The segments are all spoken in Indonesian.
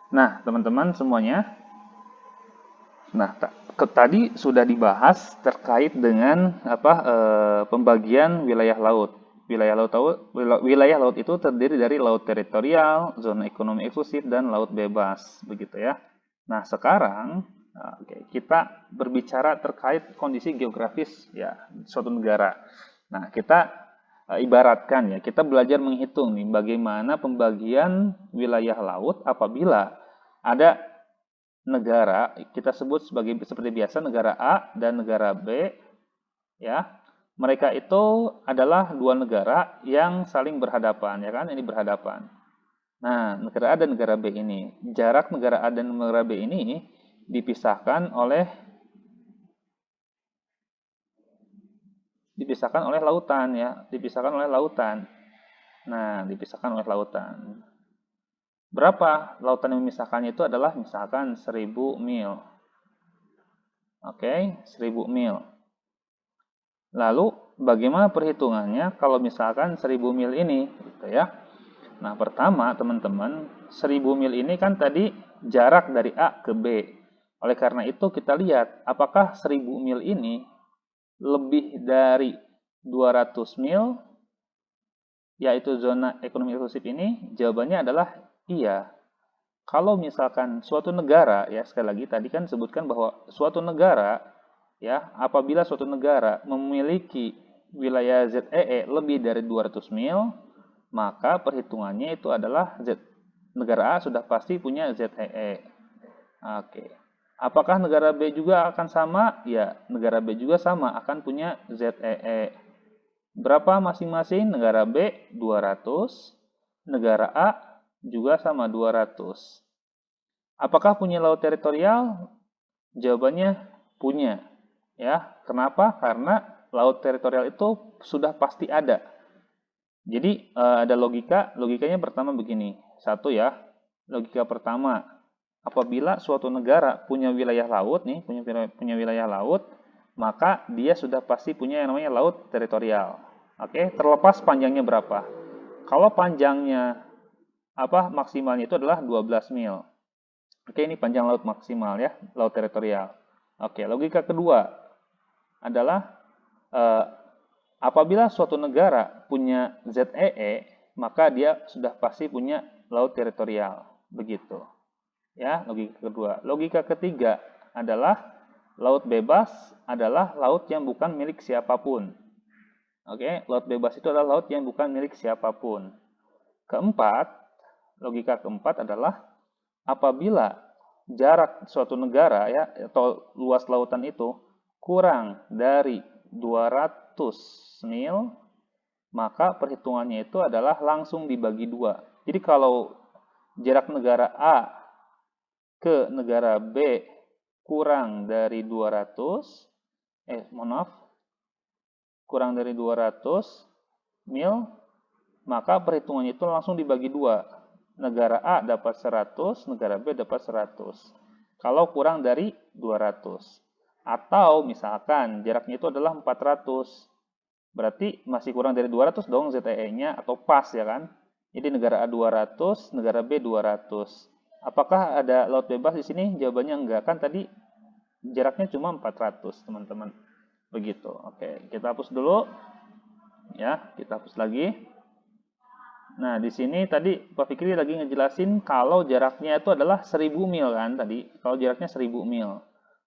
Nah, teman-teman semuanya, tadi sudah dibahas terkait dengan pembagian wilayah laut. Wilayah laut itu terdiri dari laut teritorial, zona ekonomi eksklusif, dan laut bebas, begitu ya. Nah, sekarang kita berbicara terkait kondisi geografis ya suatu negara. Nah, kita ibaratkan ya, kita belajar menghitung nih bagaimana pembagian wilayah laut apabila ada negara, kita sebut sebagai seperti biasa negara A dan negara B ya. Mereka itu adalah dua negara yang saling berhadapan ya kan, ini berhadapan. Nah, negara A dan negara B ini, jarak negara A dan negara B ini dipisahkan oleh lautan ya, dipisahkan oleh lautan. Nah, dipisahkan oleh lautan. Berapa lautan yang memisahkannya itu adalah misalkan 1000 mil. Oke, 1000 mil. Lalu bagaimana perhitungannya kalau misalkan 1000 mil ini gitu ya. Nah, pertama teman-teman, 1000 mil ini kan tadi jarak dari A ke B. Oleh karena itu kita lihat apakah 1000 mil ini lebih dari 200 mil yaitu zona ekonomi eksklusif ini. Jawabannya adalah iya. Kalau misalkan suatu negara, ya sekali lagi tadi kan sebutkan bahwa suatu negara, ya apabila suatu negara memiliki wilayah ZEE lebih dari 200 mil, maka perhitungannya itu adalah negara A sudah pasti punya ZEE. Oke. Apakah negara B juga akan sama? Ya, negara B juga sama akan punya ZEE. Berapa masing-masing? Negara B 200, negara A juga sama 200. Apakah punya laut teritorial? Jawabannya punya. Ya, kenapa? Karena laut teritorial itu sudah pasti ada. Jadi ada logikanya pertama begini. Satu ya, logika pertama, apabila suatu negara punya wilayah laut nih, punya wilayah laut, maka dia sudah pasti punya yang namanya laut teritorial. Oke, terlepas panjangnya berapa. Kalau panjangnya maksimalnya itu adalah 12 mil. Oke, ini panjang laut maksimal ya, laut teritorial. Oke, logika kedua adalah eh, apabila suatu negara punya ZEE, maka dia sudah pasti punya laut teritorial. Begitu. Ya, logika kedua. Logika ketiga adalah laut bebas adalah laut yang bukan milik siapapun. Oke, laut bebas itu adalah laut yang bukan milik siapapun. Keempat, logika keempat adalah apabila jarak suatu negara ya atau luas lautan itu kurang dari 200 mil, maka perhitungannya itu adalah langsung dibagi dua. Jadi kalau jarak negara A ke negara B kurang dari 200, mohon maaf, kurang dari 200 mil, maka perhitungannya itu langsung dibagi dua. Negara A dapat 100, negara B dapat 100. Kalau kurang dari 200. Atau misalkan jaraknya itu adalah 400. Berarti masih kurang dari 200 dong ZTE-nya atau pas ya kan? Jadi negara A 200, negara B 200. Apakah ada laut bebas di sini? Jawabannya enggak. Kan tadi jaraknya cuma 400, teman-teman. Begitu. Oke, kita hapus dulu. Ya, kita hapus lagi. Nah, di sini tadi Pak Fikri lagi ngejelasin kalau jaraknya itu adalah 1000 mil kan tadi. Kalau jaraknya 1000 mil.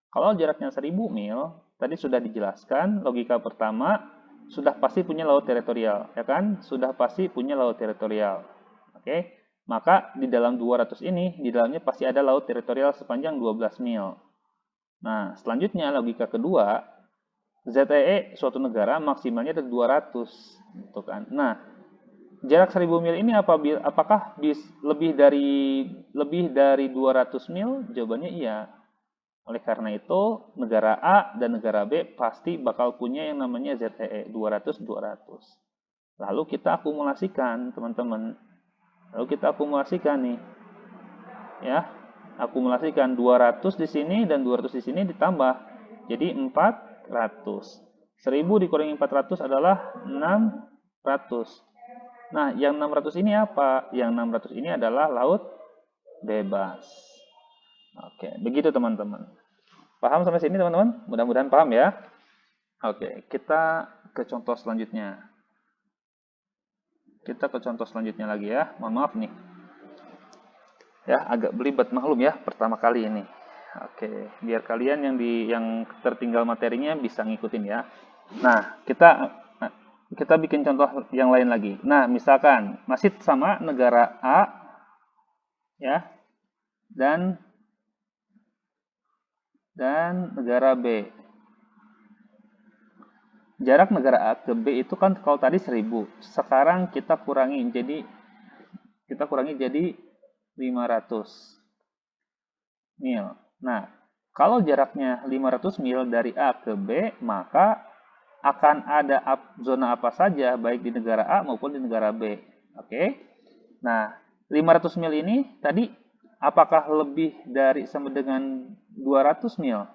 Kalau jaraknya 1000 mil, tadi sudah dijelaskan logika pertama sudah pasti punya laut teritorial, ya kan? Sudah pasti punya laut teritorial. Oke. Maka di dalam 200 ini, di dalamnya pasti ada laut teritorial sepanjang 12 mil. Nah, selanjutnya logika kedua, ZEE suatu negara maksimalnya ada 200, gitu kan. Nah, jarak 1000 mil ini apakah lebih dari 200 mil? Jawabannya iya. Oleh karena itu, negara A dan negara B pasti bakal punya yang namanya ZEE 200-200. Lalu kita akumulasikan, teman-teman. Lalu kita akumulasikan nih. Ya, akumulasikan 200 di sini dan 200 di sini ditambah. Jadi 400. 1000 dikurangi 400 adalah 600. Nah, yang 600 ini apa? Yang 600 ini adalah laut bebas. Oke, begitu teman-teman. Paham sampai sini teman-teman? Mudah-mudahan paham ya. Oke, kita ke contoh selanjutnya. Kita ke contoh selanjutnya lagi ya. Mohon maaf nih. Ya, agak belibet, maklum ya, pertama kali ini. Oke, biar kalian yang tertinggal materinya bisa ngikutin ya. Nah, kita bikin contoh yang lain lagi. Nah, misalkan masih sama negara A ya dan negara B. Jarak negara A ke B itu kan kalau tadi 1000. Sekarang kita kurangi jadi 500 mil. Nah, kalau jaraknya 500 mil dari A ke B, maka akan ada zona apa saja baik di negara A maupun di negara B. Oke. Nah, 500 mil ini tadi apakah lebih dari sama dengan 200 mil?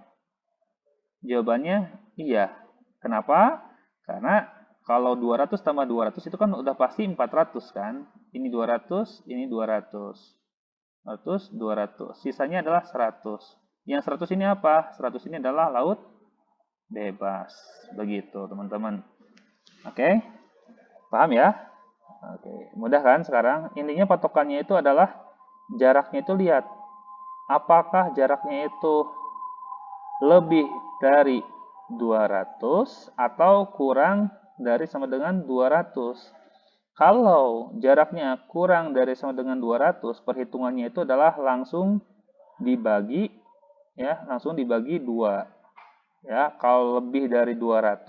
Jawabannya iya. Kenapa? Karena kalau 200 tambah 200 itu kan udah pasti 400 kan? Ini 200, ini 200. 100, 200. Sisanya adalah 100. Yang 100 ini apa? 100 ini adalah laut bebas. Begitu, teman-teman. Oke? Paham ya? Oke, mudah kan sekarang? Intinya patokannya itu adalah jaraknya itu lihat. Apakah jaraknya itu lebih dari 200 atau kurang dari sama dengan 200? Kalau jaraknya kurang dari sama dengan 200, perhitungannya itu adalah langsung dibagi ya, langsung dibagi 2. Ya, kalau lebih dari 200,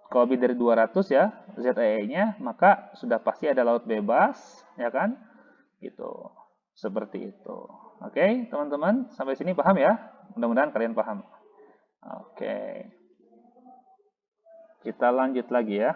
kalau lebih dari 200 ya, ZEE-nya, maka sudah pasti ada laut bebas, ya kan? Gitu. Seperti itu. Oke, teman-teman, sampai sini paham ya? Mudah-mudahan kalian paham. Oke. Kita lanjut lagi ya.